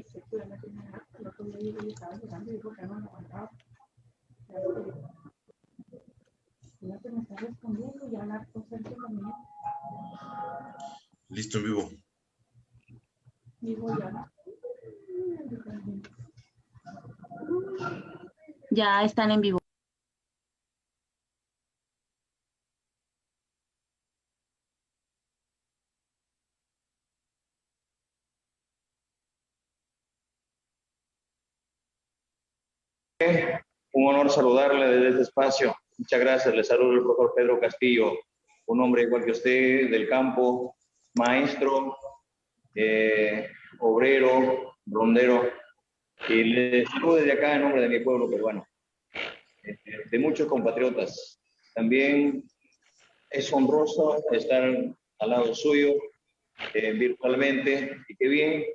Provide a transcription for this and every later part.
seguramente el otro día yo estaba llorando y dijo que no me aguantaba. Ya que me está respondiendo y hablar con Sergio también. Listo, en vivo. Digo ya. Ya están en vivo. Un honor saludarle desde este espacio. Muchas gracias. Le saludo el profesor Pedro Castillo, un hombre igual que usted, del campo, maestro, obrero, rondero. Y le saludo desde acá en nombre de mi pueblo peruano, de muchos compatriotas. También es honroso estar al lado suyo virtualmente, y qué bien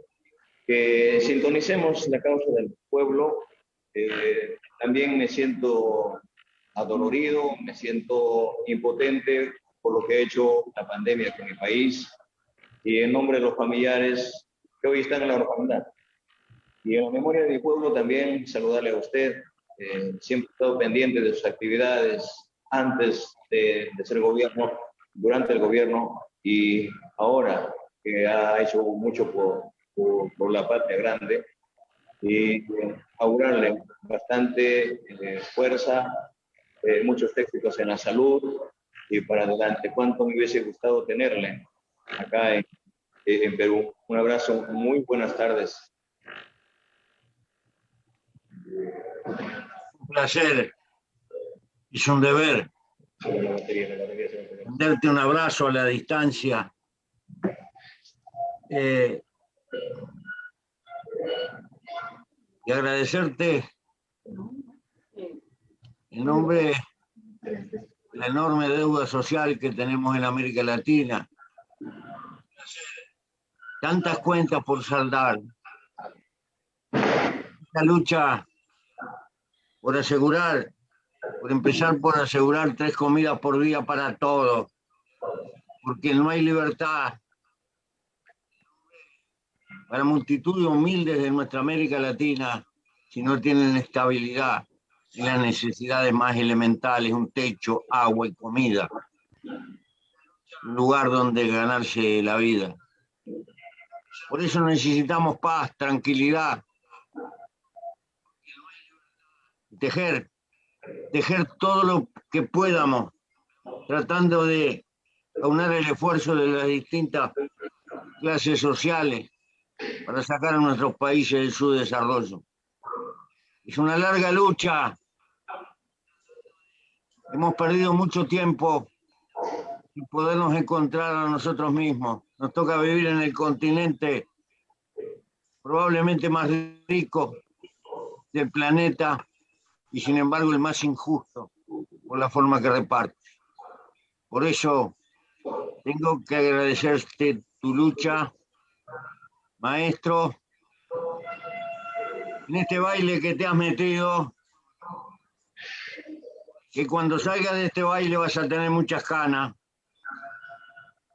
que sintonicemos la causa del pueblo. También me siento adolorido, me siento impotente por lo que ha hecho la pandemia con mi país, y en nombre de los familiares que hoy están en la orfandad y en la memoria de mi pueblo también saludarle a usted. Siempre he estado pendiente de sus actividades antes de ser gobierno, durante el gobierno y ahora que ha hecho mucho por la patria grande, y augurarle bastante fuerza, muchos éxitos en la salud y para adelante. Cuánto me hubiese gustado tenerle acá en Perú. Un abrazo, muy buenas tardes. Un placer, es un deber darte un abrazo a la distancia. Y agradecerte en nombre de la enorme deuda social que tenemos en América Latina. Tantas cuentas por saldar. Esta lucha por asegurar, por empezar por asegurar 3 comidas por día para todos, porque no hay libertad para multitud de humildes de nuestra América Latina si no tienen estabilidad en las necesidades más elementales, un techo, agua y comida, un lugar donde ganarse la vida. Por eso necesitamos paz, tranquilidad, tejer todo lo que podamos, tratando de aunar el esfuerzo de las distintas clases sociales para sacar a nuestros países de su desarrollo. Es una larga lucha. Hemos perdido mucho tiempo sin podernos encontrar a nosotros mismos. Nos toca vivir en el continente probablemente más rico del planeta y sin embargo el más injusto por la forma que reparte. Por eso tengo que agradecerte tu lucha, maestro, en este baile que te has metido, que cuando salgas de este baile vas a tener muchas canas,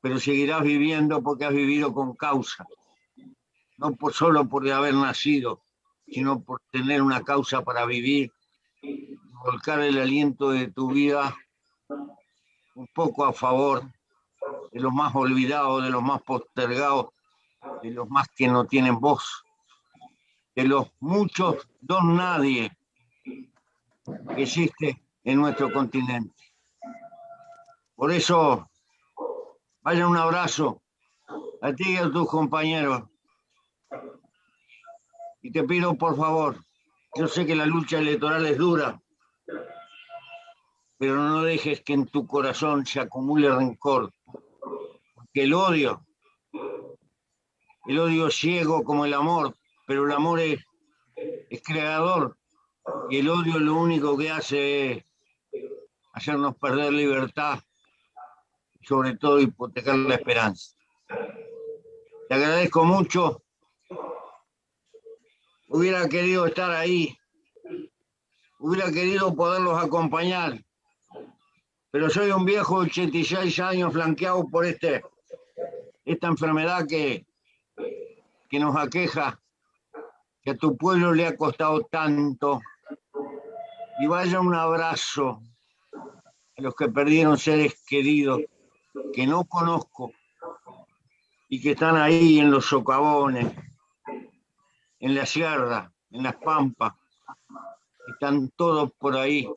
pero seguirás viviendo porque has vivido con causa, no solo por haber nacido, sino por tener una causa para vivir, volcar el aliento de tu vida un poco a favor de los más olvidados, de los más postergados, de los más que no tienen voz, de los muchos don nadie que existe en nuestro continente. Por eso, vaya un abrazo a ti y a tus compañeros. Y te pido, por favor, yo sé que la lucha electoral es dura, pero no dejes que en tu corazón se acumule rencor, porque el odio es ciego como el amor, pero el amor es creador, y el odio lo único que hace es hacernos perder libertad, y sobre todo hipotecar la esperanza. Te agradezco mucho. Hubiera querido estar ahí, hubiera querido poderlos acompañar, pero soy un viejo de 86 años flanqueado por esta enfermedad que nos aqueja que a tu pueblo le ha costado tanto, y vaya un abrazo a los que perdieron seres queridos que no conozco y que están ahí en los socavones, en la sierra, en las pampas, están todos por ahí,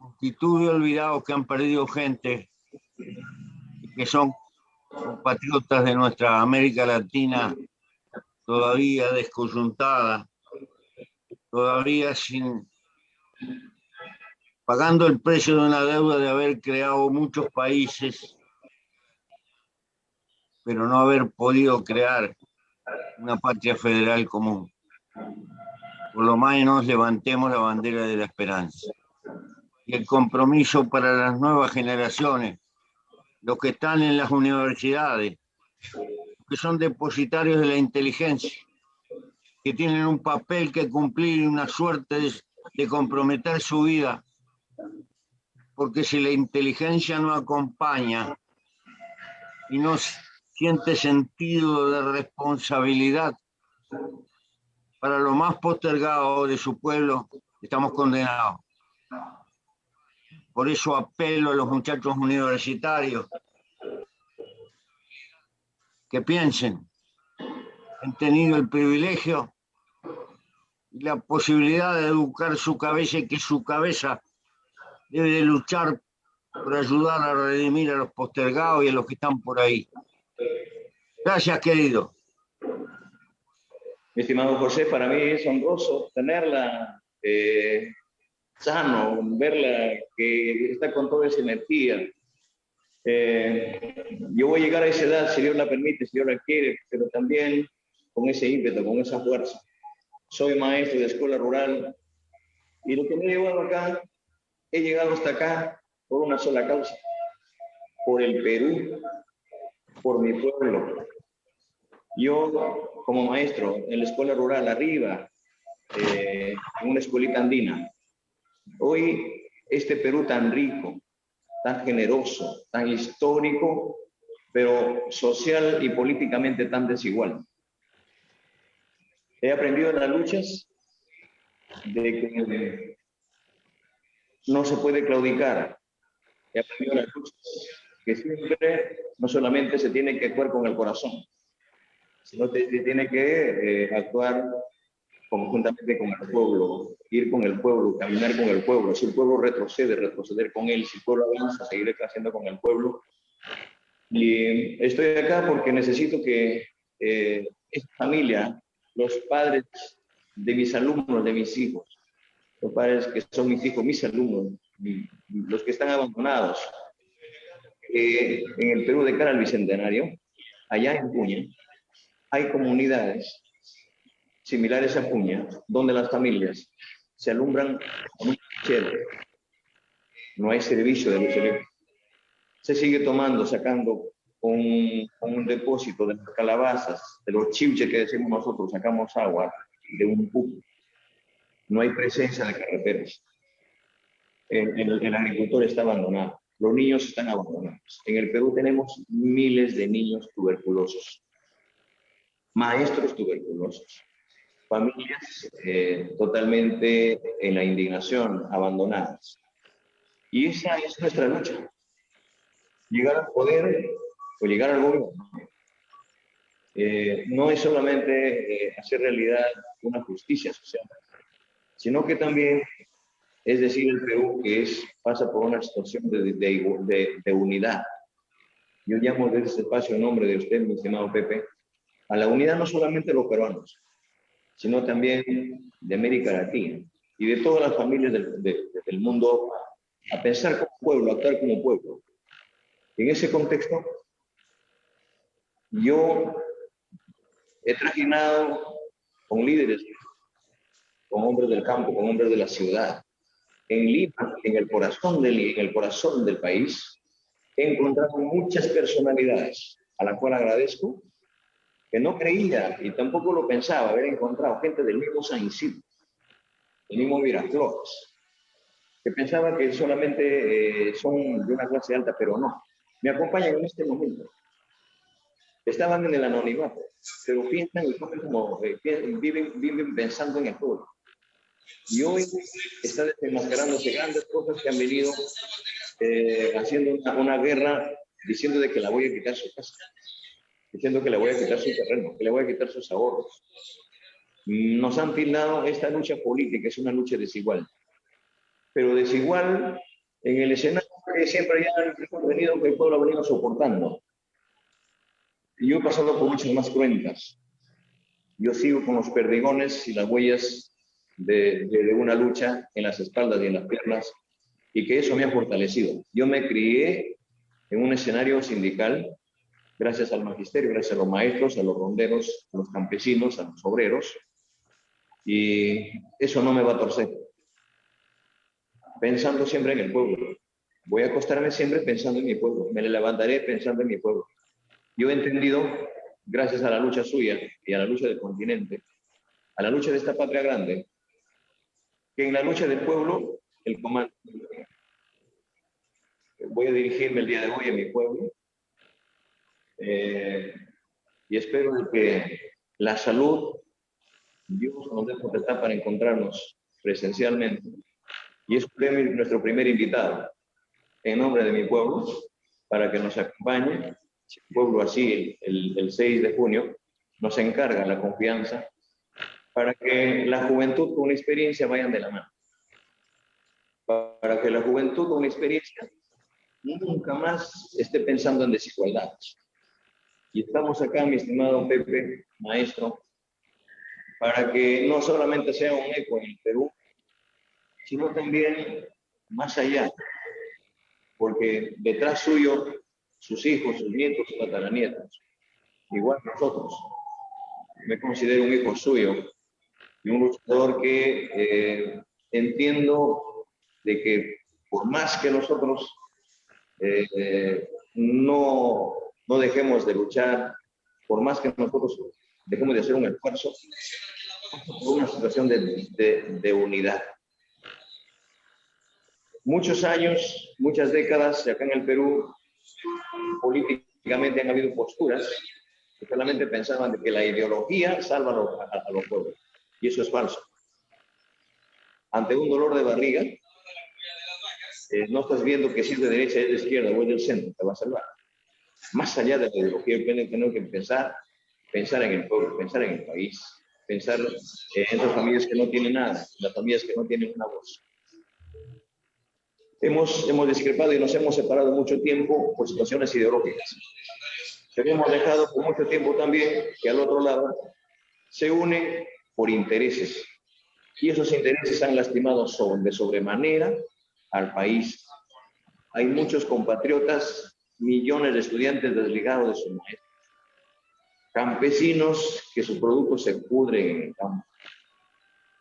multitud de olvidados que han perdido gente y que son compatriotas de nuestra América Latina todavía descoyuntada, todavía pagando el precio de una deuda de haber creado muchos países, pero no haber podido crear una patria federal común. Por lo menos levantemos la bandera de la esperanza. Y el compromiso para las nuevas generaciones, los que están en las universidades, que son depositarios de la inteligencia, que tienen un papel que cumplir y una suerte de comprometer su vida, porque si la inteligencia no acompaña y no siente sentido de responsabilidad para lo más postergado de su pueblo, estamos condenados. Por eso apelo a los muchachos universitarios que piensen, han tenido el privilegio y la posibilidad de educar su cabeza y que su cabeza debe de luchar por ayudar a redimir a los postergados y a los que están por ahí. Gracias, querido. Mi estimado José, para mí es honroso tenerla sano, verla que está con toda esa energía. Yo voy a llegar a esa edad, si Dios la permite, si Dios la quiere, pero también con ese ímpetu, con esa fuerza. Soy maestro de escuela rural y lo que me ha llevado acá, he llegado hasta acá por una sola causa, por el Perú, por mi pueblo. Yo, como maestro en la escuela rural arriba, en una escuelita andina, hoy este Perú tan rico, tan generoso, tan histórico, pero social y políticamente tan desigual. He aprendido en las luchas de que no se puede claudicar. He aprendido en las luchas que siempre no solamente se tiene que actuar con el corazón, sino que se tiene que actuar conjuntamente con el pueblo, ir con el pueblo, caminar con el pueblo. Si el pueblo retrocede, retroceder con él. Si el pueblo avanza, seguir creciendo con el pueblo. Y estoy acá porque necesito que esta familia, los padres de mis alumnos, de mis hijos, los padres que son mis hijos, mis alumnos, los que están abandonados, en el Perú de cara al Bicentenario, allá en Puña, hay comunidades similares a Puña, donde las familias se alumbran con un chero. No hay servicio de luz eléctrica. Se sigue tomando, sacando con un depósito de las calabazas, de los chiuches que decimos nosotros, sacamos agua de un pupo. No hay presencia de carreteras. El agricultor está abandonado. Los niños están abandonados. En el Perú tenemos miles de niños tuberculosos, maestros tuberculosos, familias totalmente en la indignación, abandonadas. Y esa es nuestra lucha. Llegar al poder o llegar al gobierno no es solamente hacer realidad una justicia social, sino que también es decir el Perú que pasa por una situación de unidad. Yo llamo desde este espacio en nombre de usted, mi estimado Pepe, a la unidad no solamente de los peruanos, sino también de América Latina y de todas las familias del mundo, a pensar como pueblo, a actuar como pueblo. En ese contexto, yo he trajinado con líderes, con hombres del campo, con hombres de la ciudad. En Lima, en el corazón del país, he encontrado muchas personalidades, a las cuales agradezco, que no creía y tampoco lo pensaba haber encontrado gente del mismo San Isidro, del mismo Miraflores, que pensaba que solamente son de una clase alta, pero no. Me acompañan en este momento. estaban en el anonimato, pero piensan y comen como, viven pensando en el pueblo. Y hoy está desenmascarándose grandes cosas que han venido haciendo una guerra, diciendo de que la voy a quitar su casa, diciendo que le voy a quitar su terreno, que le voy a quitar sus ahorros. Nos han tildado esta lucha política, es una lucha desigual. Pero desigual en el escenario que siempre ya hemos venido, que el pueblo ha venido soportando. Y yo he pasado por luchas más cruentas. Yo sigo con los perdigones y las huellas de una lucha en las espaldas y en las piernas, y que eso me ha fortalecido. Yo me crié en un escenario sindical, gracias al magisterio, gracias a los maestros, a los ronderos, a los campesinos, a los obreros, y eso no me va a torcer. Pensando siempre en el pueblo. Voy a acostarme siempre pensando en mi pueblo, me levantaré pensando en mi pueblo. Yo he entendido, gracias a la lucha suya y a la lucha del continente, a la lucha de esta patria grande, que en la lucha del pueblo, el comando. Voy a dirigirme el día de hoy a mi pueblo y espero que la salud, Dios nos dé potestad para encontrarnos presencialmente. Y es nuestro primer invitado en nombre de mi pueblo para que nos acompañe. Si el pueblo así el 6 de junio nos encarga la confianza para que la juventud con la experiencia vayan de la mano. Para que la juventud con la experiencia nunca más esté pensando en desigualdades. Y estamos acá, mi estimado Pepe, maestro, para que no solamente sea un eco en el Perú, sino también más allá, porque detrás suyo, sus hijos, sus nietos, sus tataranietos, igual nosotros. Me considero un hijo suyo y un luchador que entiendo de que por más que nosotros no dejemos de luchar, por más que nosotros dejemos de hacer un esfuerzo, por una situación de unidad. Muchos años, muchas décadas, acá en el Perú, políticamente han habido posturas que solamente pensaban de que la ideología salva a los pueblos. Y eso es falso. Ante un dolor de barriga, no estás viendo que si es de derecha, es de izquierda o es del centro, te va a salvar. Más allá de la ideología, tenemos que pensar en el pueblo, pensar en el país, pensar en esas familias que no tienen nada, las familias que no tienen una voz. Hemos discrepado y nos hemos separado mucho tiempo por situaciones ideológicas. Pero hemos dejado por mucho tiempo también que al otro lado se unen por intereses. Y esos intereses han lastimado de sobremanera al país. Hay muchos compatriotas, millones de estudiantes desligados de sus maestros, campesinos que sus productos se pudren en el campo.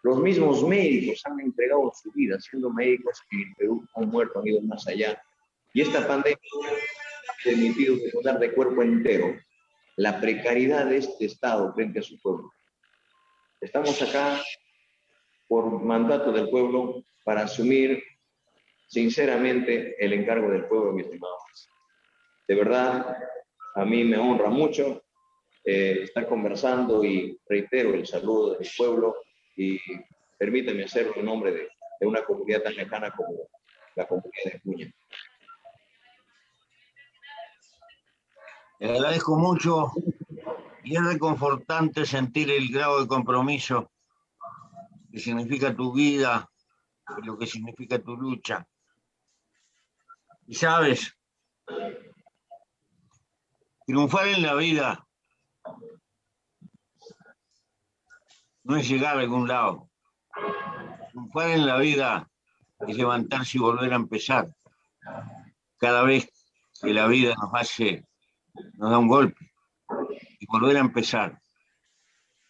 Los mismos médicos han entregado su vida, siendo médicos que en Perú han muerto, han ido más allá. Y esta pandemia ha permitido recordar de cuerpo entero la precariedad de este Estado frente a su pueblo. Estamos acá por mandato del pueblo para asumir sinceramente el encargo del pueblo, mi estimado. De verdad, a mí me honra mucho estar conversando y reitero el saludo de mi pueblo y permíteme hacerlo en nombre de una comunidad tan lejana como la comunidad de Puña. Te agradezco mucho y es reconfortante sentir el grado de compromiso que significa tu vida, lo que significa tu lucha. Y sabes, triunfar en la vida no es llegar a algún lado. Triunfar en la vida es levantarse y volver a empezar. Cada vez que la vida nos da un golpe y volver a empezar.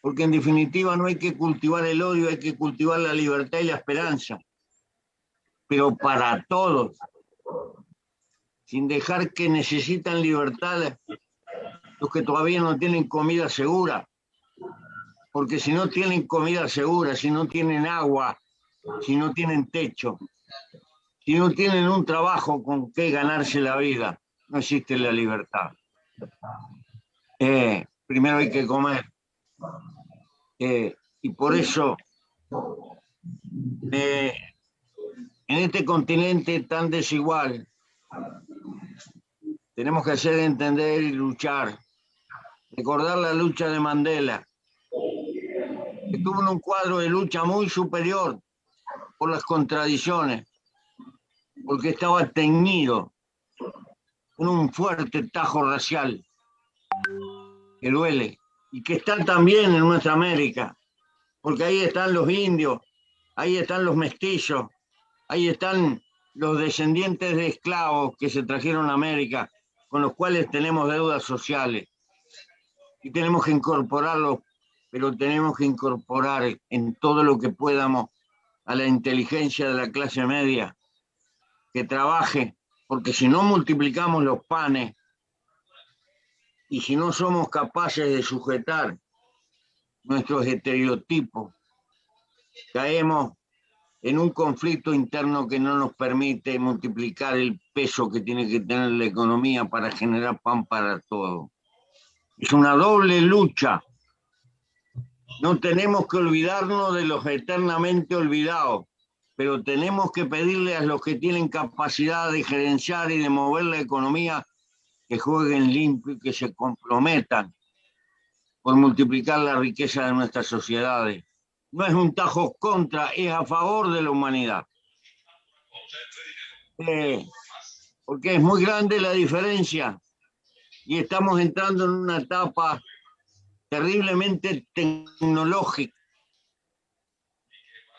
Porque en definitiva no hay que cultivar el odio, hay que cultivar la libertad y la esperanza. Pero para todos, sin dejar que necesitan libertad los que todavía no tienen comida segura. Porque si no tienen comida segura, si no tienen agua, si no tienen techo, si no tienen un trabajo con que ganarse la vida, no existe la libertad. primero hay que comer. Y por eso, en este continente tan desigual, tenemos que hacer entender y luchar. Recordar la lucha de Mandela, que tuvo un cuadro de lucha muy superior por las contradicciones, porque estaba teñido con un fuerte tajo racial que duele y que está también en nuestra América, porque ahí están los indios, ahí están los mestizos, ahí están los descendientes de esclavos que se trajeron a América, con los cuales tenemos deudas sociales y tenemos que incorporarlos, pero tenemos que incorporar en todo lo que podamos a la inteligencia de la clase media, que trabaje, porque si no multiplicamos los panes y si no somos capaces de sujetar nuestros estereotipos, caemos en un conflicto interno que no nos permite multiplicar el peso que tiene que tener la economía para generar pan para todos. Es una doble lucha. No tenemos que olvidarnos de los eternamente olvidados, pero tenemos que pedirle a los que tienen capacidad de gerenciar y de mover la economía que jueguen limpio y que se comprometan por multiplicar la riqueza de nuestras sociedades. No es un tajo contra, es a favor de la humanidad. Porque es muy grande la diferencia y estamos entrando en una etapa terriblemente tecnológica.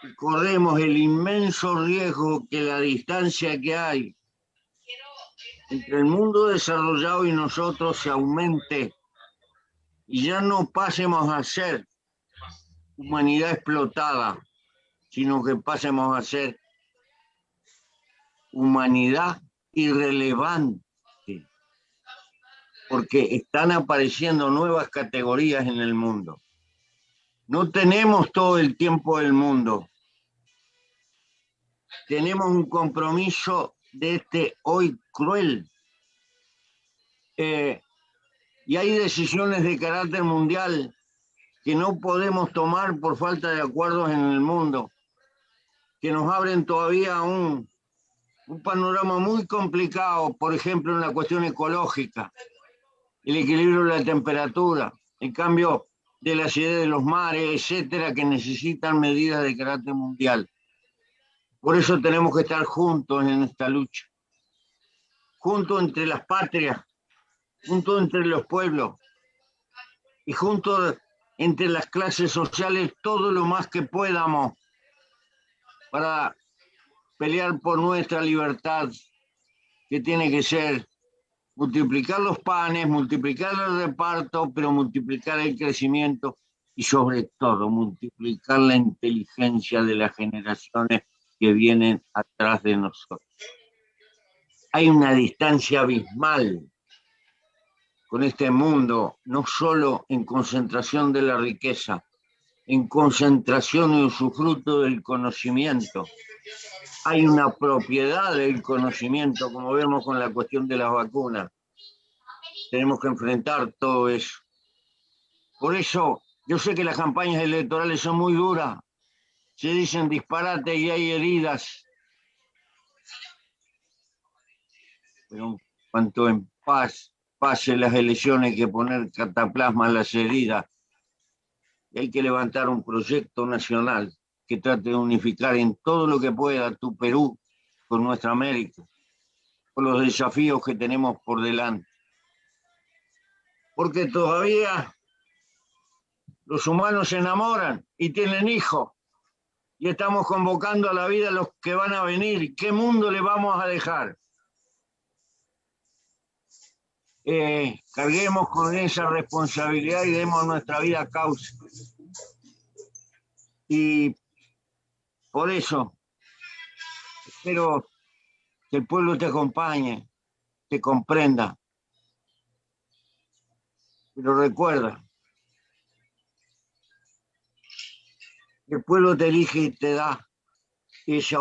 Y corremos el inmenso riesgo que la distancia que hay entre el mundo desarrollado y nosotros se aumente y ya no pasemos a ser humanidad explotada, sino que pasemos a ser humanidad irrelevante, porque están apareciendo nuevas categorías en el mundo. No tenemos todo el tiempo del mundo. Tenemos un compromiso de este hoy cruel. Y hay decisiones de carácter mundial que no podemos tomar por falta de acuerdos en el mundo, que nos abren todavía un panorama muy complicado, por ejemplo, en la cuestión ecológica, el equilibrio de la temperatura, el cambio de la acidez de los mares, etcétera, que necesitan medidas de carácter mundial. Por eso tenemos que estar juntos en esta lucha, juntos entre las patrias, juntos entre los pueblos y juntos entre las clases sociales todo lo más que podamos para pelear por nuestra libertad, que tiene que ser multiplicar los panes, multiplicar el reparto, pero multiplicar el crecimiento y sobre todo multiplicar la inteligencia de las generaciones que vienen atrás de nosotros. Hay una distancia abismal con este mundo, no solo en concentración de la riqueza, en concentración y usufructo del conocimiento. Hay una propiedad del conocimiento, como vemos con la cuestión de las vacunas. Tenemos que enfrentar todo eso. Por eso, yo sé que las campañas electorales son muy duras, se dicen disparates y hay heridas, pero en cuanto en paz pase las elecciones, hay que poner cataplasma a las heridas. Y hay que levantar un proyecto nacional que trate de unificar en todo lo que pueda tu Perú con nuestra América, con los desafíos que tenemos por delante. Porque todavía los humanos se enamoran y tienen hijos, y estamos convocando a la vida a los que van a venir. ¿Qué mundo le vamos a dejar? Carguemos con esa responsabilidad y demos nuestra vida a causa. Y por eso espero que el pueblo te acompañe, te comprenda. Pero recuerda, el pueblo te elige y te da esa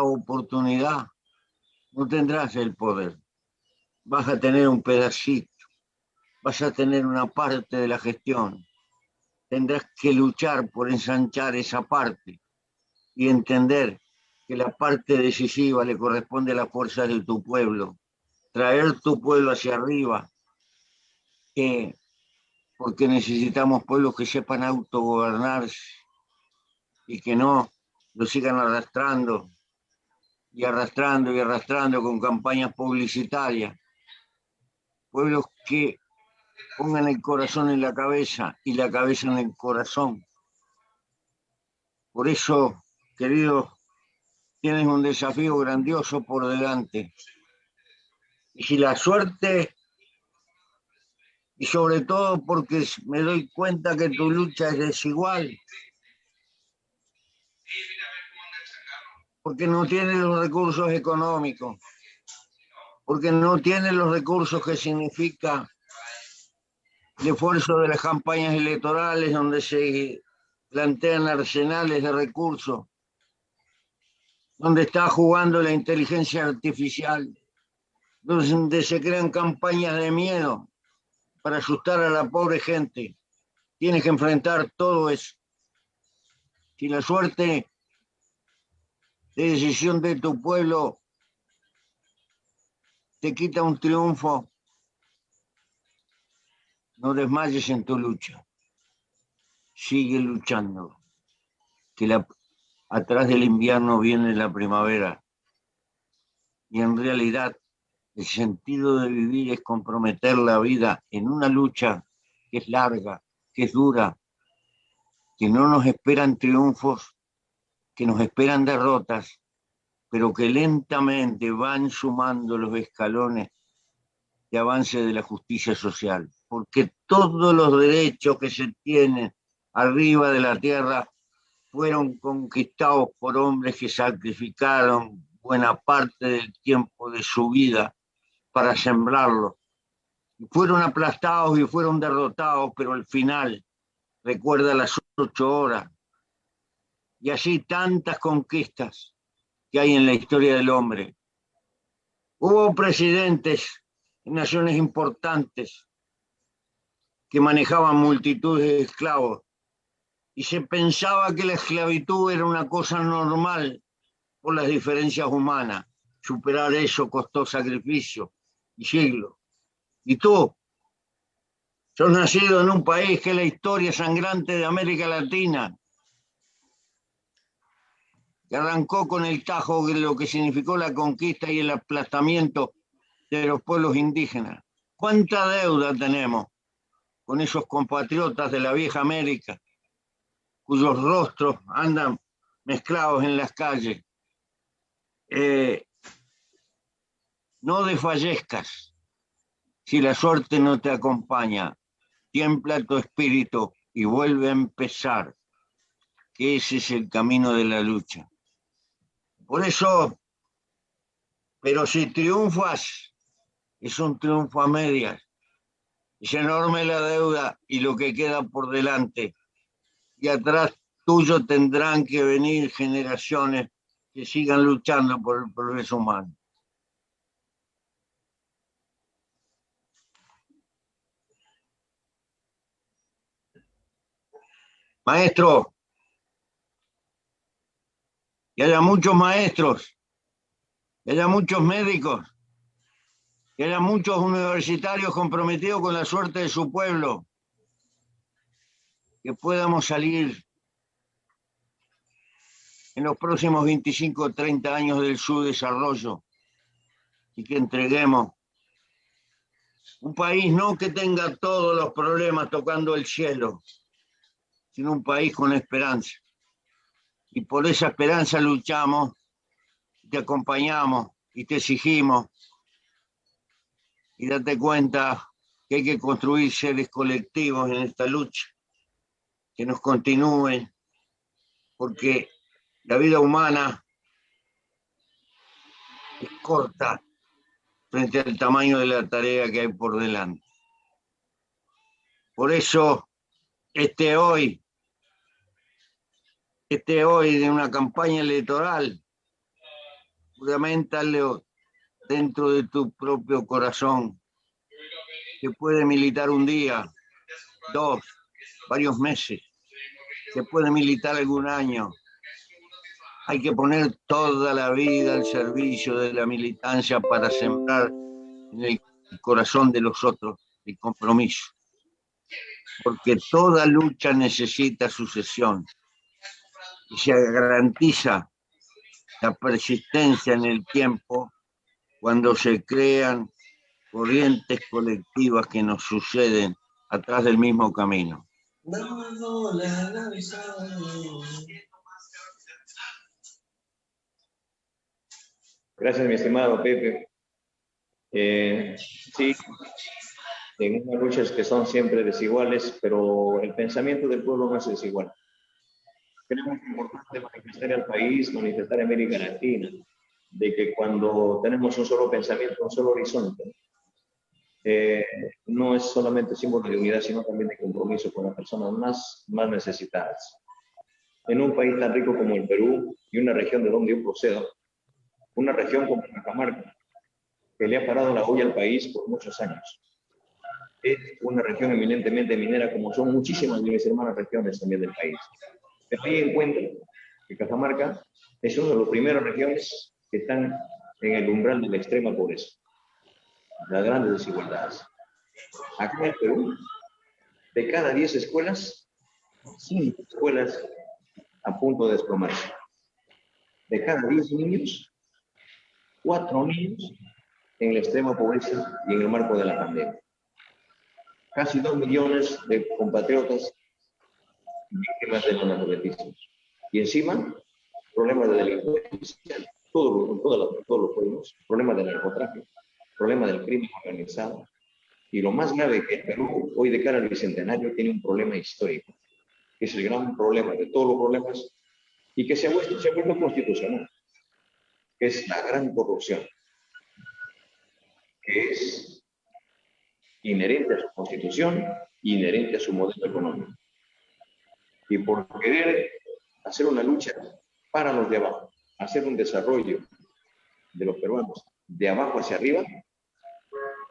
vas a tener una parte de la gestión. Tendrás que luchar por ensanchar esa parte y entender que la parte decisiva le corresponde a la fuerza de tu pueblo. Traer tu pueblo hacia arriba, porque necesitamos pueblos que sepan autogobernarse y que no lo sigan arrastrando y arrastrando y arrastrando con campañas publicitarias. Pueblos que pongan el corazón en la cabeza y la cabeza en el corazón. Por eso, queridos, tienes un desafío grandioso por delante. Y si la suerte, y sobre todo porque me doy cuenta que tu lucha es desigual, porque no tienes los recursos económicos, porque no tienes los recursos que significa el esfuerzo de las campañas electorales donde se plantean arsenales de recursos, donde está jugando la inteligencia artificial, donde se crean campañas de miedo para asustar a la pobre gente. Tienes que enfrentar todo eso. Si la suerte de decisión de tu pueblo te quita un triunfo, no desmayes en tu lucha. Sigue luchando. Que atrás del invierno viene la primavera. Y en realidad el sentido de vivir es comprometer la vida en una lucha que es larga, que es dura, que no nos esperan triunfos, que nos esperan derrotas, pero que lentamente van sumando los escalones de avance de la justicia social, porque todos los derechos que se tienen arriba de la tierra fueron conquistados por hombres que sacrificaron buena parte del tiempo de su vida para sembrarlos. Fueron aplastados y fueron derrotados, pero al final recuerda las 8 horas. Y así tantas conquistas que hay en la historia del hombre. Hubo presidentes en naciones importantes que manejaban multitudes de esclavos y se pensaba que la esclavitud era una cosa normal por las diferencias humanas. Superar eso costó sacrificio y siglos. Y tú, sos nacido en un país que es la historia sangrante de América Latina, que arrancó con el Tajo, lo que significó la conquista y el aplastamiento de los pueblos indígenas. ¿Cuánta deuda tenemos con esos compatriotas de la vieja América, cuyos rostros andan mezclados en las calles? No desfallezcas. Si la suerte no te acompaña, tiembla tu espíritu y vuelve a empezar, que ese es el camino de la lucha. Por eso, pero si triunfas, es un triunfo a medias. Es enorme la deuda y lo que queda por delante. Y atrás tuyo tendrán que venir generaciones que sigan luchando por el progreso humano. Maestro, que haya muchos maestros, que haya muchos médicos, que haya muchos universitarios comprometidos con la suerte de su pueblo, que podamos salir en los próximos 25 o 30 años del subdesarrollo y que entreguemos un país no que tenga todos los problemas tocando el cielo, sino un país con esperanza. Y por esa esperanza luchamos, te acompañamos y te exigimos. Y date cuenta que hay que construir seres colectivos en esta lucha, que nos continúen, porque la vida humana es corta frente al tamaño de la tarea que hay por delante. Por eso, hoy de una campaña electoral, fundamentalo dentro de tu propio corazón, Se puede militar un día, 2, varios meses. Se puede militar algún año. Hay que poner toda la vida al servicio de la militancia para sembrar en el corazón de los otros el compromiso. Porque toda lucha necesita sucesión y se garantiza la persistencia en el tiempo cuando se crean corrientes colectivas que nos suceden atrás del mismo camino. Gracias, mi estimado Pepe. Sí, en unas luchas que son siempre desiguales, pero el pensamiento del pueblo no es desigual. Creemos que es importante manifestar al país, manifestar a América Latina, de que cuando tenemos un solo pensamiento, un solo horizonte, no es solamente símbolo de unidad, sino también de compromiso con las personas más necesitadas. En un país tan rico como el Perú y una región de donde yo procedo, una región como Cajamarca, que le ha parado la olla al país por muchos años. Es una región eminentemente minera, como son muchísimas de mis hermanas regiones también del país. Pero ahí encuentro que Cajamarca es una de las primeras regiones que están en el umbral de la extrema pobreza, las grandes desigualdades. Acá en el Perú, de cada 10 escuelas, 5 escuelas a punto de desplomarse. De cada 10 niños, 4 niños en la extrema pobreza y en el marco de la pandemia. Casi 2 millones de compatriotas víctimas del analfabetismo. Y encima, problemas de delincuencia, todos los pueblos, problemas de narcotráfico, problemas del crimen organizado. Y lo más grave es que el Perú, hoy de cara al Bicentenario, tiene un problema histórico, que es el gran problema de todos los problemas y que se ha vuelto constitucional, que es la gran corrupción, que es inherente a su constitución, inherente a su modelo económico. Y por querer hacer una lucha para los de abajo, hacer un desarrollo de los peruanos de abajo hacia arriba,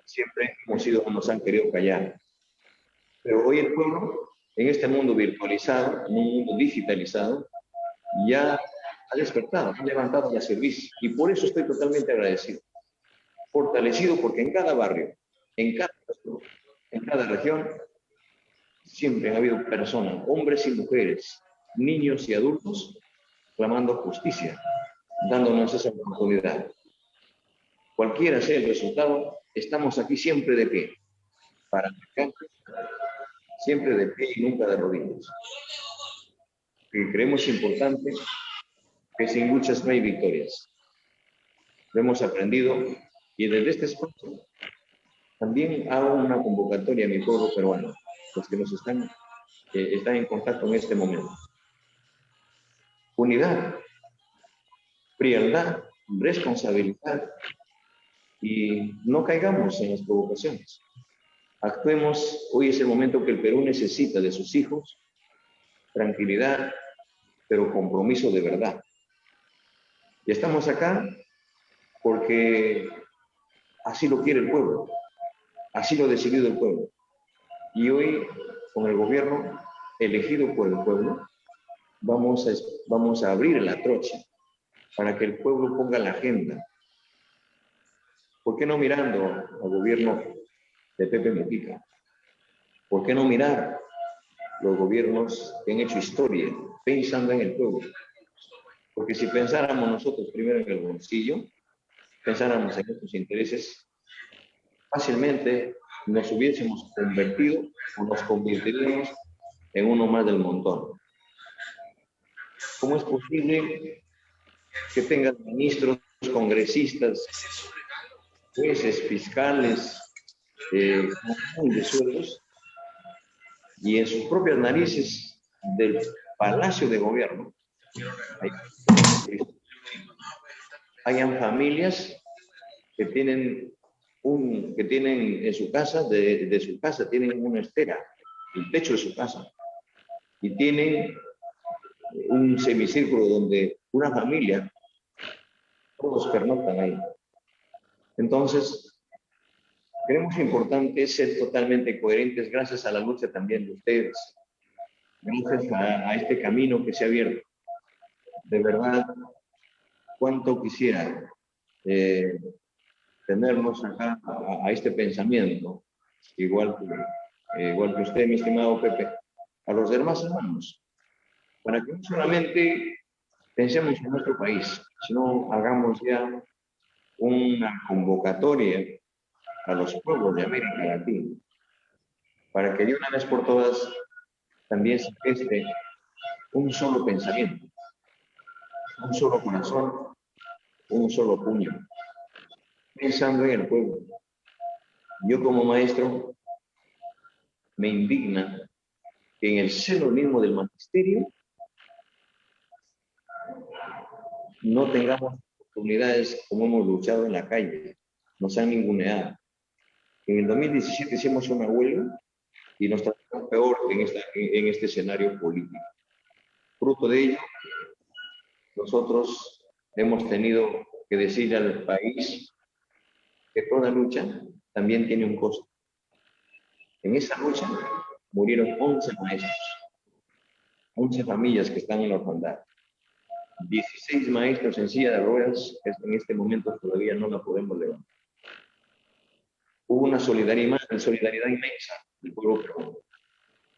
siempre nos han querido callar. Pero hoy el pueblo, en este mundo virtualizado, en un mundo digitalizado, ya ha despertado, ha levantado la servicio. Y por eso estoy totalmente agradecido. Fortalecido porque en cada barrio, en cada región, siempre ha habido personas, hombres y mujeres, niños y adultos, clamando justicia, dándonos esa oportunidad. Cualquiera sea el resultado, estamos aquí siempre de pie, para marcar, siempre de pie y nunca de rodillas. Y creemos importante que sin luchas no hay victorias. Lo hemos aprendido y desde este espacio también hago una convocatoria a mi pueblo peruano, los que nos están en contacto en este momento. Unidad, frialdad, responsabilidad y no caigamos en las provocaciones. Actuemos, hoy es el momento que el Perú necesita de sus hijos, tranquilidad, pero compromiso de verdad. Y estamos acá porque así lo quiere el pueblo, así lo ha decidido el pueblo. Y hoy, con el gobierno elegido por el pueblo, vamos a abrir la trocha para que el pueblo ponga la agenda. ¿Por qué no mirando al gobierno de Pepe Mujica? ¿Por qué no mirar los gobiernos que han hecho historia pensando en el pueblo? Porque si pensáramos nosotros primero en el bolsillo, pensáramos en nuestros intereses, fácilmente nos hubiésemos convertido o nos convertiríamos en uno más del montón. ¿Cómo es posible que tengan ministros, congresistas, jueces, fiscales, de sueldos, y en sus propias narices del Palacio de Gobierno hayan familias que tienen en su casa, de su casa, tienen una estera, el techo de su casa, y tienen un semicírculo donde una familia, todos pernoctan ahí. Entonces, Creemos importante ser totalmente coherentes gracias a la lucha también de ustedes, gracias a este camino que se ha abierto. De verdad, cuánto quisiera tenernos acá a este pensamiento, igual que usted, mi estimado Pepe, a los demás hermanos, para que no solamente pensemos en nuestro país, sino hagamos ya una convocatoria a los pueblos de América Latina, para que de una vez por todas también se geste un solo pensamiento, un solo corazón, un solo puño, pensando en el pueblo. Yo como maestro me indigna que en el seno mismo del magisterio no tengamos oportunidades como hemos luchado en la calle, nos han ninguneado. En el 2017 hicimos una huelga y nos trataron peor en este escenario político. Fruto de ello, nosotros hemos tenido que decir al país que toda lucha también tiene un costo. En esa lucha murieron 11 maestros, 11 familias que están en la orfandad, 16 maestros en silla de ruedas, que en este momento todavía no la podemos levantar. Hubo una solidaridad inmensa del pueblo peruano.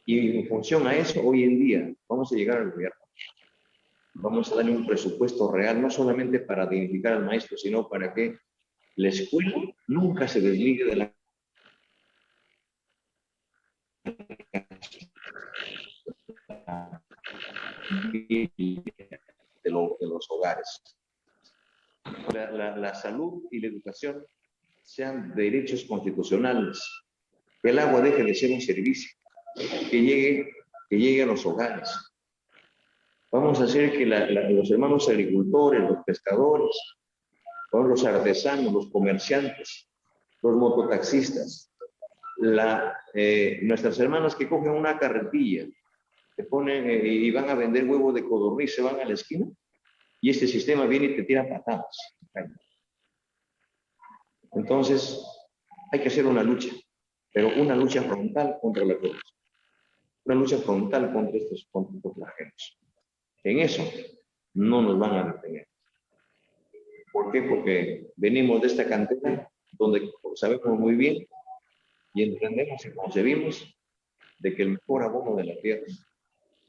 Y en función a eso, hoy en día, vamos a llegar al gobierno. Vamos a darle un presupuesto real, no solamente para dignificar al maestro, sino para que la escuela nunca se desligue de los hogares. La salud y la educación sean derechos constitucionales, que el agua deje de ser un servicio, que llegue a los hogares. Vamos a hacer que los hermanos agricultores, los pescadores, los artesanos, los comerciantes, los mototaxistas, nuestras hermanas que cogen una carretilla, te ponen y van a vender huevos de codorniz, se van a la esquina y este sistema viene y te tira patadas. Entonces, hay que hacer una lucha, pero una lucha frontal contra la corrupción, una lucha frontal contra estos flagelos. En eso no nos van a detener. ¿Por qué? Porque venimos de esta cantera donde sabemos muy bien y entendemos y concebimos de que el mejor abono de la tierra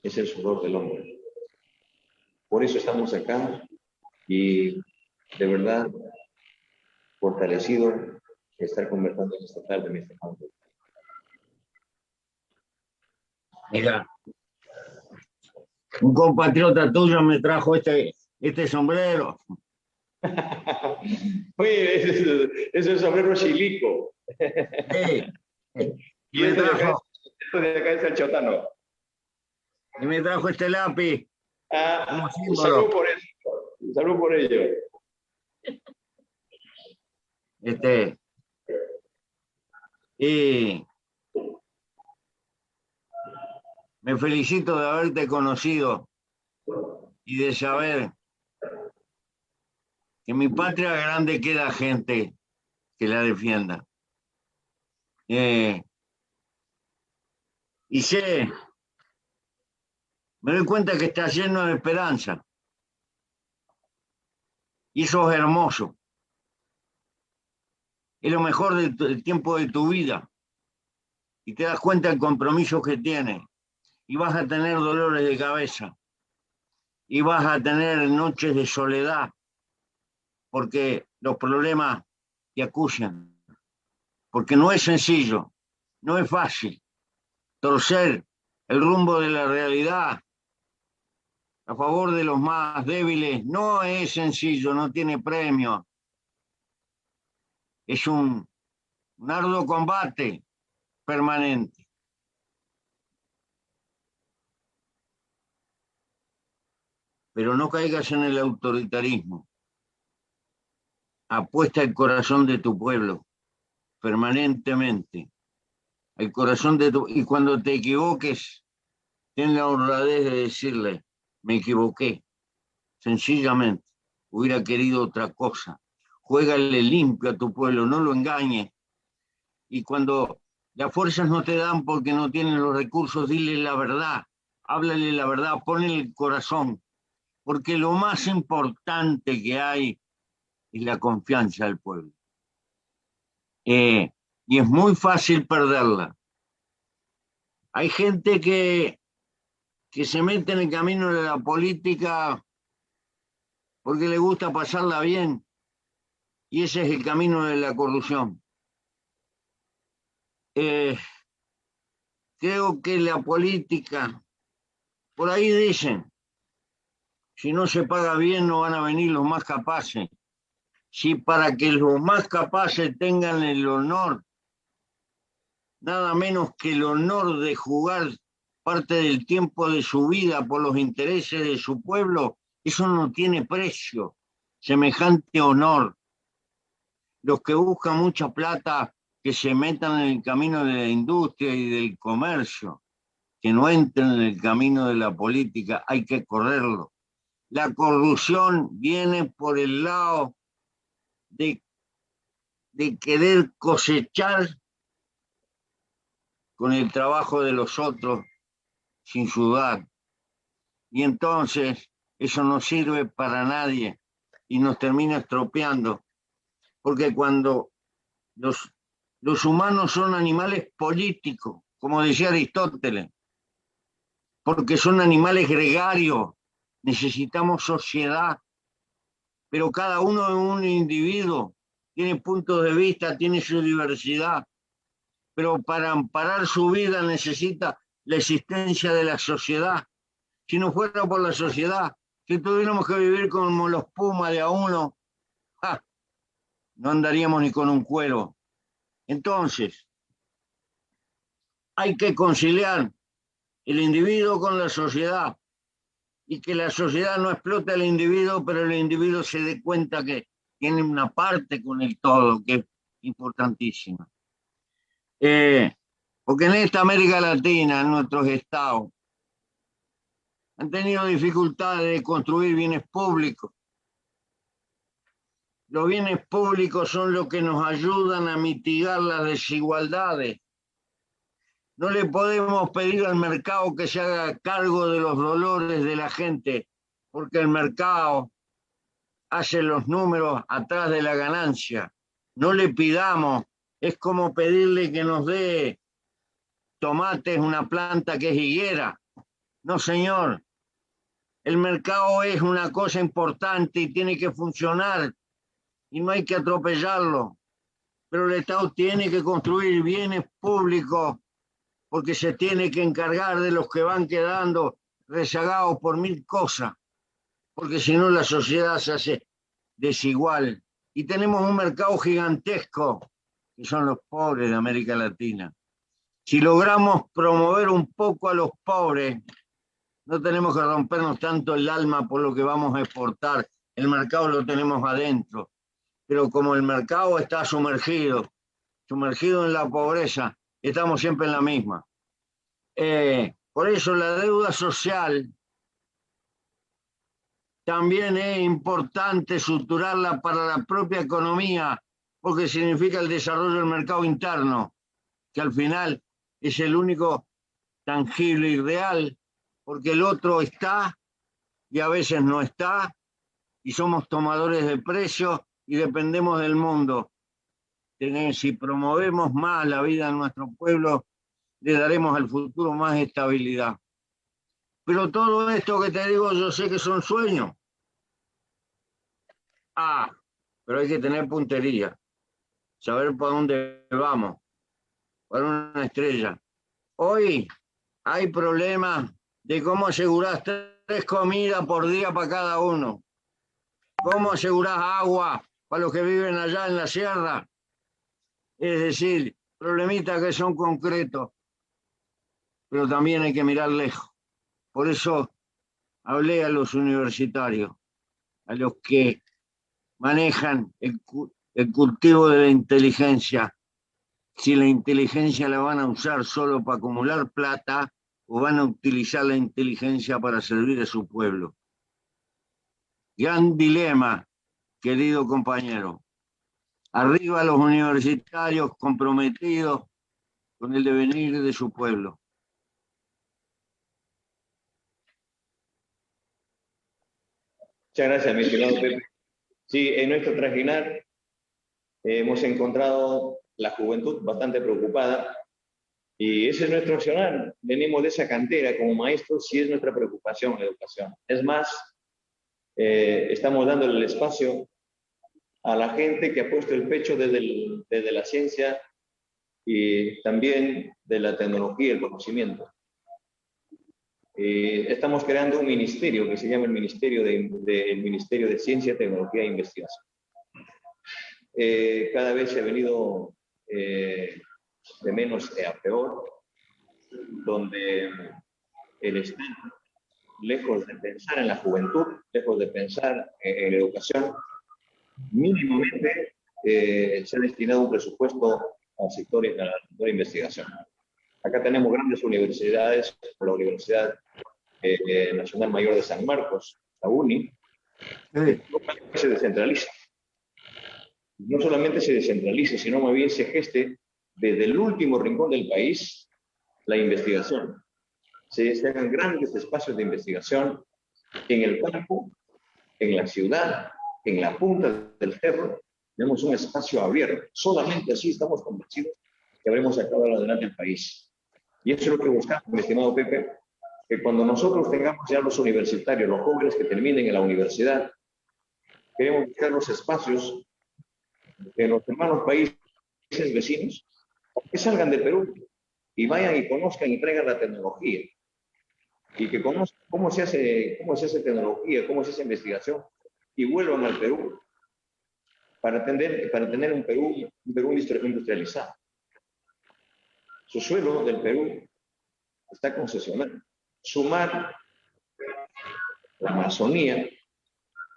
es el sudor del hombre. Por eso estamos acá y de verdad fortalecido de estar conversando en esta tarde, mi estimado. Mira, un compatriota tuyo me trajo este sombrero. Oye, ese es el sombrero chilico. Sí. Y esto de acá es el chotano. Y me trajo este lápiz. Salud por eso. Salud por ello. Y me felicito de haberte conocido y de saber que en mi patria grande queda gente que la defienda. Y me doy cuenta que estás lleno de esperanza. Y eso es hermoso. Es lo mejor del tiempo de tu vida. Y te das cuenta del compromiso que tienes. Y vas a tener dolores de cabeza. Y vas a tener noches de soledad. Porque los problemas te acusan. Porque no es sencillo. No es fácil. Torcer el rumbo de la realidad a favor de los más débiles no es sencillo, no tiene premio. Es un arduo combate permanente. Pero no caigas en el autoritarismo. Apuesta el corazón de tu pueblo permanentemente. El corazón de y cuando te equivoques, ten la honradez de decirle, me equivoqué. Sencillamente, hubiera querido otra cosa. Juégale limpio a tu pueblo, no lo engañes. Y cuando las fuerzas no te dan porque no tienen los recursos, dile la verdad, háblale la verdad, ponle el corazón, porque lo más importante que hay es la confianza del pueblo. Y es muy fácil perderla. Hay gente que se mete en el camino de la política porque le gusta pasarla bien, y ese es el camino de la corrupción. Creo que la política, por ahí dicen, si no se paga bien no van a venir los más capaces. Si para que los más capaces tengan el honor, nada menos que el honor de jugar parte del tiempo de su vida por los intereses de su pueblo, eso no tiene precio, semejante honor. Los que buscan mucha plata, que se metan en el camino de la industria y del comercio, que no entren en el camino de la política, hay que correrlo. La corrupción viene por el lado de querer cosechar con el trabajo de los otros sin sudar. Y entonces eso no sirve para nadie y nos termina estropeando, porque cuando los humanos son animales políticos, como decía Aristóteles, porque son animales gregarios, necesitamos sociedad, pero cada uno es un individuo, tiene puntos de vista, tiene su diversidad, pero para amparar su vida necesita la existencia de la sociedad. Si no fuera por la sociedad, si tuviéramos que vivir como los pumas de a uno, no andaríamos ni con un cuero. Entonces, hay que conciliar el individuo con la sociedad y que la sociedad no explote al individuo, pero el individuo se dé cuenta que tiene una parte con el todo, que es importantísima. Porque en esta América Latina, en nuestros estados, han tenido dificultades de construir bienes públicos. Los bienes públicos son los que nos ayudan a mitigar las desigualdades. No le podemos pedir al mercado que se haga cargo de los dolores de la gente, porque el mercado hace los números atrás de la ganancia. No le pidamos, es como pedirle que nos dé tomates, una planta que es higuera. No, señor. El mercado es una cosa importante y tiene que funcionar y no hay que atropellarlo. Pero el Estado tiene que construir bienes públicos porque se tiene que encargar de los que van quedando rezagados por mil cosas, porque si no la sociedad se hace desigual. Y tenemos un mercado gigantesco, que son los pobres de América Latina. Si logramos promover un poco a los pobres, no tenemos que rompernos tanto el alma por lo que vamos a exportar. El mercado lo tenemos adentro. Pero como el mercado está sumergido en la pobreza, estamos siempre en la misma. Por eso la deuda social también es importante estructurarla para la propia economía, porque significa el desarrollo del mercado interno, que al final es el único tangible y real, porque el otro está y a veces no está, y somos tomadores de precios y dependemos del mundo. Si promovemos más la vida en nuestro pueblo, le daremos al futuro más estabilidad. Pero todo esto que te digo, yo sé que son sueños. Pero hay que tener puntería, saber para dónde vamos, para una estrella. Hoy hay problemas de cómo asegurar 3 comidas por día para cada uno. ¿Cómo asegurás agua para los que viven allá en la sierra? Es decir, problemitas que son concretos, pero también hay que mirar lejos. Por eso hablé a los universitarios, a los que manejan el cultivo de la inteligencia. Si la inteligencia la van a usar solo para acumular plata o van a utilizar la inteligencia para servir a su pueblo. Gran dilema, querido compañero. Arriba los universitarios comprometidos con el devenir de su pueblo. Muchas gracias, mi estimado Pepe. Sí, en nuestro trajinar hemos encontrado la juventud bastante preocupada y ese es nuestro accionar. Venimos de esa cantera como maestros y es nuestra preocupación la educación. Es más, estamos dándole el espacio a la gente que ha puesto el pecho desde la ciencia y también de la tecnología y el conocimiento. Estamos creando un ministerio que se llama el Ministerio de Ciencia, Tecnología e Investigación. Cada vez se ha venido de menos a peor, donde el Estado, lejos de pensar en la juventud, lejos de pensar en la educación, mínimamente se ha destinado un presupuesto al sector de investigación. Acá tenemos grandes universidades, la Universidad Nacional Mayor de San Marcos, la UNI, que se descentraliza. No solamente se descentralice, sino más bien se geste desde el último rincón del país la investigación. Se hagan grandes espacios de investigación en el campo, en la ciudad, en la punta del cerro. Tenemos un espacio abierto. Solamente así estamos convencidos que habremos sacado adelante el país. Y eso es lo que buscamos, mi estimado Pepe, que cuando nosotros tengamos ya los universitarios, los jóvenes que terminen en la universidad, queremos buscar los espacios en los hermanos países vecinos, que salgan de Perú y vayan y conozcan y traigan la tecnología. Y que conozcan cómo se hace tecnología, cómo se hace investigación, y vuelvan al Perú para tener un Perú industrializado. Su suelo del Perú está concesionado. Sumar la Amazonía,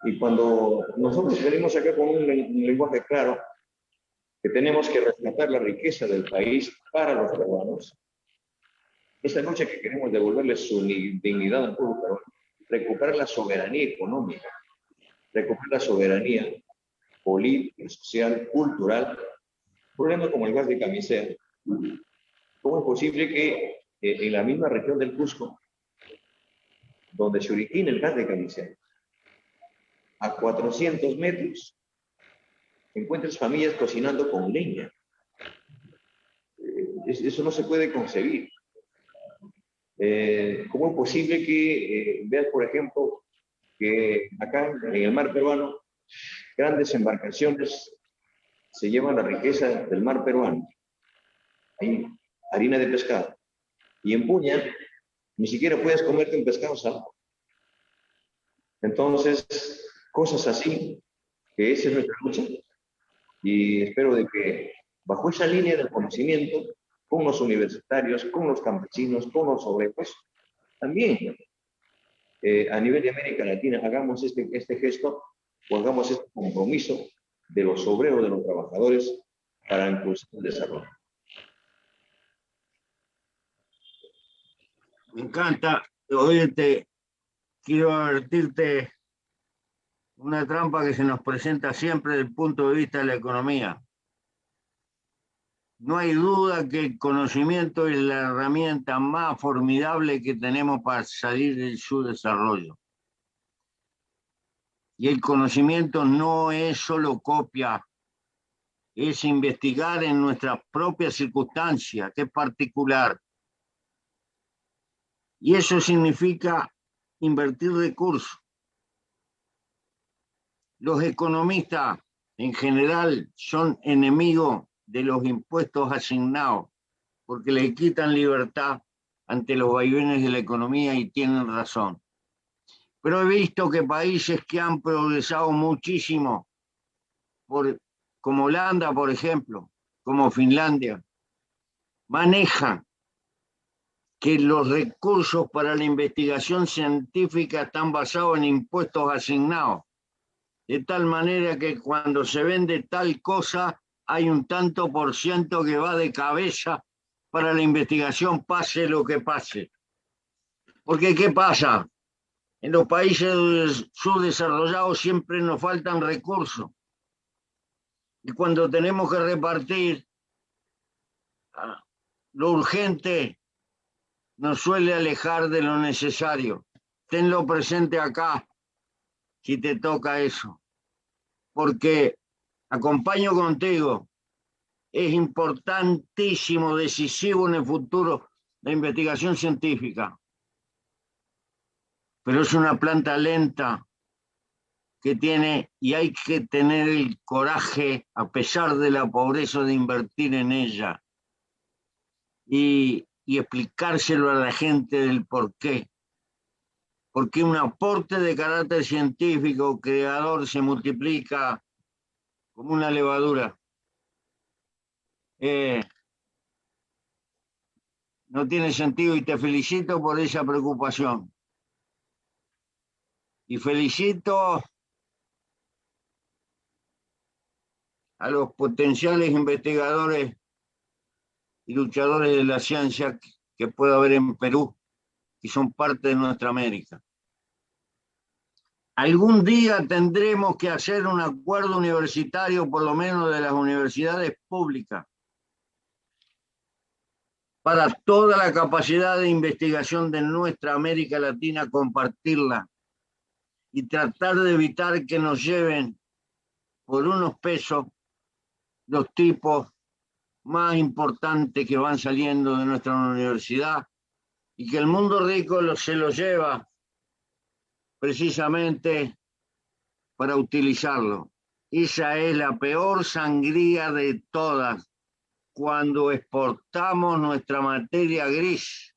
y cuando nosotros venimos acá con un lenguaje claro, que tenemos que rescatar la riqueza del país para los peruanos, esta lucha que queremos devolverle su dignidad al pueblo peruano, recuperar la soberanía económica, recuperar la soberanía política, social, cultural, problema como el gas de Camisea. ¿Cómo es posible que en la misma región del Cusco, donde se origina el gas de Camisea, a 400 metros, encuentres familias cocinando con leña? Eso no se puede concebir. ¿Cómo es posible que veas, por ejemplo, que acá en el mar peruano, grandes embarcaciones se llevan la riqueza del mar peruano? Hay harina de pescado. Y en Puña, ni siquiera puedes comerte un pescado salado. Entonces, cosas así, que esa es nuestra lucha. Y espero de que bajo esa línea del conocimiento, con los universitarios, con los campesinos, con los obreros, también a nivel de América Latina hagamos este gesto o hagamos este compromiso de los obreros, de los trabajadores, para impulsar el desarrollo. Me encanta. Oye, quiero advertirte una trampa que se nos presenta siempre desde el punto de vista de la economía. No hay duda que el conocimiento es la herramienta más formidable que tenemos para salir del subdesarrollo. Y el conocimiento no es solo copia, es investigar en nuestras propias circunstancias, que es particular. Y eso significa invertir recursos. Los economistas en general son enemigos de los impuestos asignados, porque le quitan libertad ante los vaivenes de la economía y tienen razón. Pero he visto que países que han progresado muchísimo, como Holanda, por ejemplo, como Finlandia, manejan que los recursos para la investigación científica están basados en impuestos asignados, de tal manera que cuando se vende tal cosa, hay un tanto por ciento que va de cabeza para la investigación, pase lo que pase. Porque, ¿qué pasa? En los países subdesarrollados siempre nos faltan recursos. Y cuando tenemos que repartir, lo urgente nos suele alejar de lo necesario. Tenlo presente acá, si te toca eso, porque acompaño contigo. Es importantísimo, decisivo en el futuro la investigación científica, pero es una planta lenta que tiene, y hay que tener el coraje, a pesar de la pobreza, de invertir en ella y explicárselo a la gente del por qué. Porque un aporte de carácter científico creador se multiplica como una levadura. No tiene sentido, y te felicito por esa preocupación. Y felicito a los potenciales investigadores y luchadores de la ciencia que pueda haber en Perú, y son parte de nuestra América. Algún día tendremos que hacer un acuerdo universitario, por lo menos de las universidades públicas, para toda la capacidad de investigación de nuestra América Latina, compartirla y tratar de evitar que nos lleven por unos pesos los tipos más importantes que van saliendo de nuestra universidad, y que el mundo rico se los lleva precisamente para utilizarlo. Esa es la peor sangría de todas, cuando exportamos nuestra materia gris.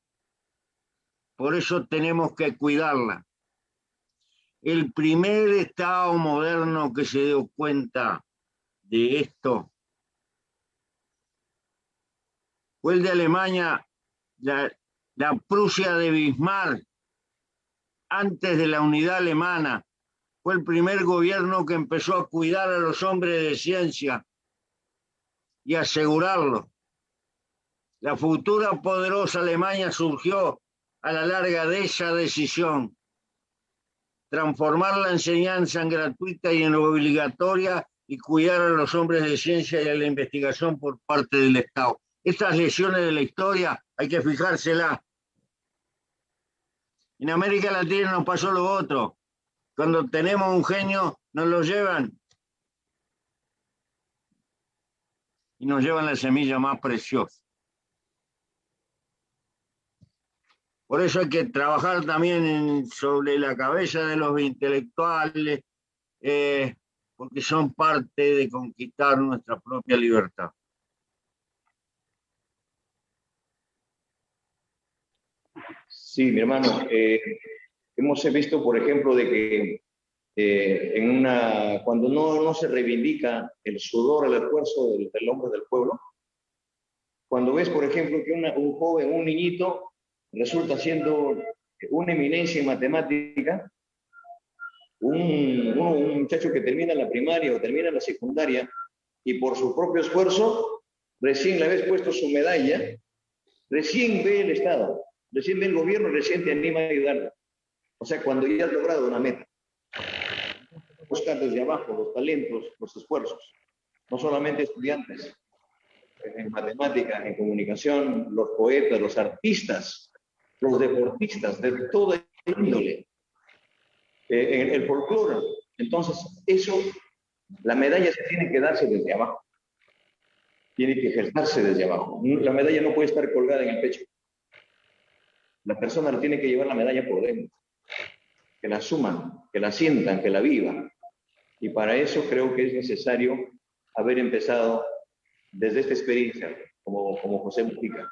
Por eso tenemos que cuidarla. El primer Estado moderno que se dio cuenta de esto fue el de Alemania, la Prusia de Bismarck, antes de la unidad alemana. Fue el primer gobierno que empezó a cuidar a los hombres de ciencia y asegurarlo. La futura poderosa Alemania surgió a la larga de esa decisión: transformar la enseñanza en gratuita y en obligatoria, y cuidar a los hombres de ciencia y a la investigación por parte del Estado. Estas lecciones de la historia hay que fijárselas. En América Latina nos pasó lo otro. Cuando tenemos un genio, nos lo llevan y nos llevan la semilla más preciosa. Por eso hay que trabajar también sobre la cabeza de los intelectuales, porque son parte de conquistar nuestra propia libertad. Sí, mi hermano, hemos visto, por ejemplo, de que cuando no se reivindica el sudor, el esfuerzo del hombre del pueblo, cuando ves, por ejemplo, que un joven, un niñito, resulta siendo una eminencia en matemática, un muchacho que termina la primaria o termina la secundaria, y por su propio esfuerzo, recién le habéis puesto su medalla, recién ve el Estado, recién ve el gobierno, recién te anima a ayudarle. O sea, cuando ya has logrado una meta, buscar desde abajo los talentos, los esfuerzos, no solamente estudiantes, en matemáticas, en comunicación, los poetas, los artistas, los deportistas, de toda índole, en el folclore. Entonces, eso, la medalla se tiene que darse desde abajo, tiene que ejercerse desde abajo. La medalla no puede estar colgada en el pecho. La persona le tiene que llevar la medalla por dentro, que la asuman, que la sientan, que la vivan. Y para eso creo que es necesario haber empezado desde esta experiencia, como José Mujica.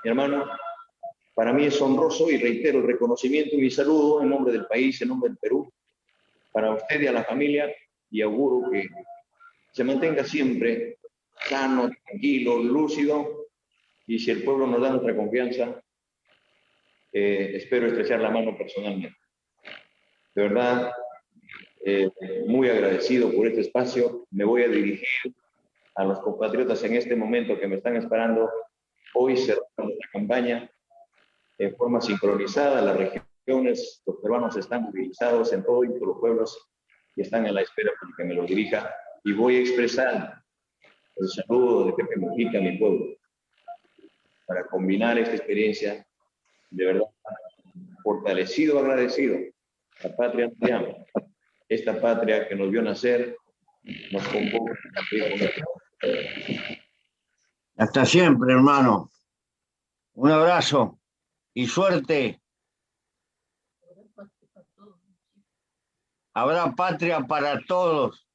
Mi hermano, para mí es honroso, y reitero el reconocimiento y mi saludo en nombre del país, en nombre del Perú, para usted y a la familia, y auguro que se mantenga siempre sano, tranquilo, lúcido, y si el pueblo nos da nuestra confianza, espero estrechar la mano personalmente. De verdad, muy agradecido por este espacio. Me voy a dirigir a los compatriotas en este momento que me están esperando. Hoy cerramos nuestra campaña en forma sincronizada. Las regiones, los peruanos están movilizados en todo y todos los pueblos y están en la espera para que me lo dirija. Y voy a expresar el saludo de Pepe Mujica a mi pueblo, para combinar esta experiencia, de verdad, fortalecido, agradecido. La patria nos llama. Esta patria que nos vio nacer, nos convoca. Hasta siempre, hermano. Un abrazo y suerte. Habrá patria para todos.